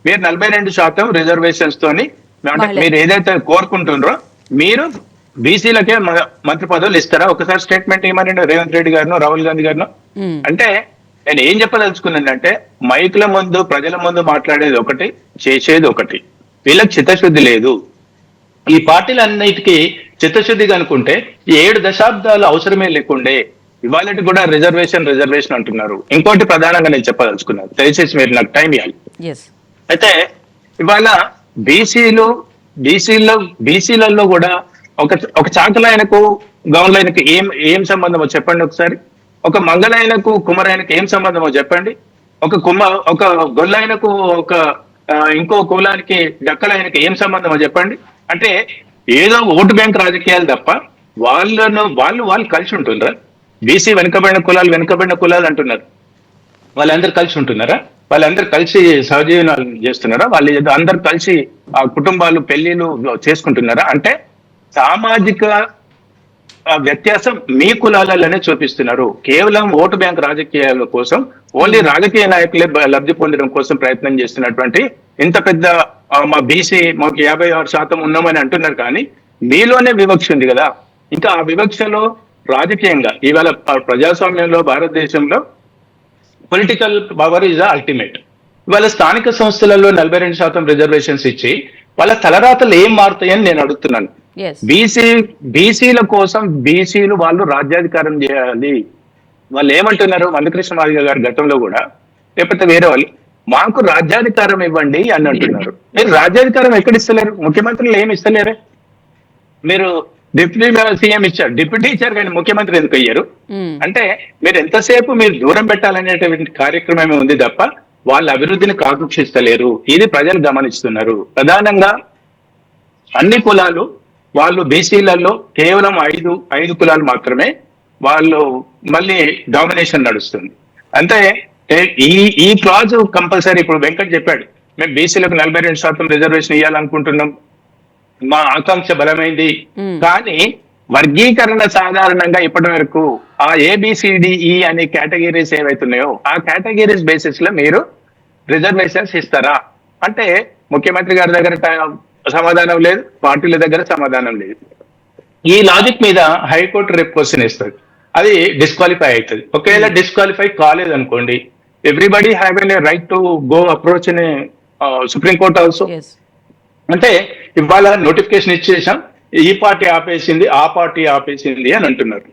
మీరు 42% రిజర్వేషన్స్ తోని అంటే మీరు ఏదైతే కోరుకుంటున్నారో మీరు బీసీలకే మంత్రి పదవులు ఇస్తారా? ఒకసారి స్టేట్మెంట్ ఇవ్వమనండి రేవంత్ రెడ్డి గారిను, రాహుల్ గాంధీ గారిను. అంటే నేను ఏం చెప్పదలుచుకున్నానంటే మైకుల ముందు ప్రజల ముందు మాట్లాడేది ఒకటి, చేసేది ఒకటి. వీళ్ళకి చిత్తశుద్ధి లేదు. ఈ పార్టీలన్నిటికీ చిత్తశుద్ధిగా అనుకుంటే ఈ 7 దశాబ్దాలు అవసరమే లేకుండే ఇవాళ కూడా రిజర్వేషన్ అంటున్నారు. ఇంకోటి ప్రధానంగా నేను చెప్పదలుచుకున్నాను, దయచేసి మీరు నాకు టైం ఇవ్వాలి. అయితే ఇవాళ బీసీలలో కూడా ఒక చాకలాయనకు గౌన్లైనకు ఏం సంబంధమో చెప్పండి ఒకసారి. ఒక మంగళాయనకు కుమరాయనకు ఏం సంబంధమో చెప్పండి. ఒక గొల్లాయనకు ఒక ఇంకో కులానికి డక్కలాయనకి ఏం సంబంధమో చెప్పండి. అంటే ఏదో ఓటు బ్యాంక్ రాజకీయాలు తప్ప వాళ్ళు కలిసి ఉంటున్నారా? బీసీ వెనుకబడిన కులాలు అంటున్నారు. వాళ్ళందరూ కలిసి ఉంటున్నారా? వాళ్ళందరూ కలిసి సహజీవనాలు చేస్తున్నారా? వాళ్ళు అందరు కలిసి ఆ కుటుంబాలు పెళ్లిళ్ళు చేసుకుంటున్నారా? అంటే సామాజిక వ్యత్యాసం మీ కులాలలోనే చూపిస్తున్నారు. కేవలం ఓటు బ్యాంక్ రాజకీయాల కోసం, ఓన్లీ రాజకీయ నాయకులే లబ్ధి పొందడం కోసం ప్రయత్నం చేస్తున్నటువంటి ఇంత పెద్ద మా బీసీ మాకు 56% ఉన్నామని అంటున్నారు. కానీ మీలోనే వివక్ష ఉంది కదా. ఇంకా ఆ వివక్షలో రాజకీయంగా ఇవాళ ప్రజాస్వామ్యంలో భారతదేశంలో పొలిటికల్ పవర్ ఈజ్ అల్టిమేట్. ఇవాళ స్థానిక సంస్థలలో 42% రిజర్వేషన్స్ ఇచ్చి వాళ్ళ తలరాతలు ఏం మారుతాయని నేను అడుగుతున్నాను. బీసీల కోసం బీసీలు వాళ్ళు రాజ్యాధికారం చేయాలి. వాళ్ళు ఏమంటున్నారు? మందకృష్ణ మాదిగ గారి గతంలో కూడా లేకపోతే వేరే వాళ్ళు మాకు రాజ్యాధికారం ఇవ్వండి అని అంటున్నారు. మీరు రాజ్యాధికారం ఎక్కడ ఇస్తలేరు? ముఖ్యమంత్రులు ఏమి ఇస్తలేరే? మీరు డిప్యూటీ సీఎం ఇచ్చారు, డిప్యూటీ ఇచ్చారు, కానీ ముఖ్యమంత్రి ఎందుకు అయ్యారు? అంటే మీరు ఎంతసేపు మీరు దూరం పెట్టాలనేటువంటి కార్యక్రమం ఉంది తప్ప వాళ్ళ అభివృద్ధిని కాంక్షిస్తలేరు. ఇది ప్రజలు గమనిస్తున్నారు. ప్రధానంగా అన్ని కులాలు వాళ్ళు బీసీలలో కేవలం ఐదు కులాలు మాత్రమే వాళ్ళు మళ్ళీ డామినేషన్ నడుస్తుంది. అంటే ఈ క్లాజ్ కంపల్సరీ. ఇప్పుడు వెంకట్ చెప్పాడు, మేము బీసీలకు 42% రిజర్వేషన్ ఇవ్వాలనుకుంటున్నాం, మా ఆకాంక్ష బలమైంది. కానీ వర్గీకరణ సాధారణంగా ఇప్పటి వరకు ఆ ఏబిసిడిఈ అనే కేటగిరీస్ ఏవైతున్నాయో ఆ కేటగిరీస్ బేసిస్ లో మీరు రిజర్వేషన్స్ ఇస్తారా అంటే ముఖ్యమంత్రి గారి దగ్గర సమాధానం లేదు, పార్టీల దగ్గర సమాధానం లేదు. ఈ లాజిక్ మీద హైకోర్టు రేపు క్వశ్చన్ ఇస్తుంది, అది డిస్క్వాలిఫై అవుతుంది. ఒకవేళ డిస్క్వాలిఫై కాలేదు అనుకోండి, everybody have an right to go approach in supreme court also. అంటే ఇవాళ నోటిఫికేషన్ ఇచ్చేసాం, ఈ పార్టీ ఆపేసింది, ఆ పార్టీ ఆపేసింది అని అంటున్నారు.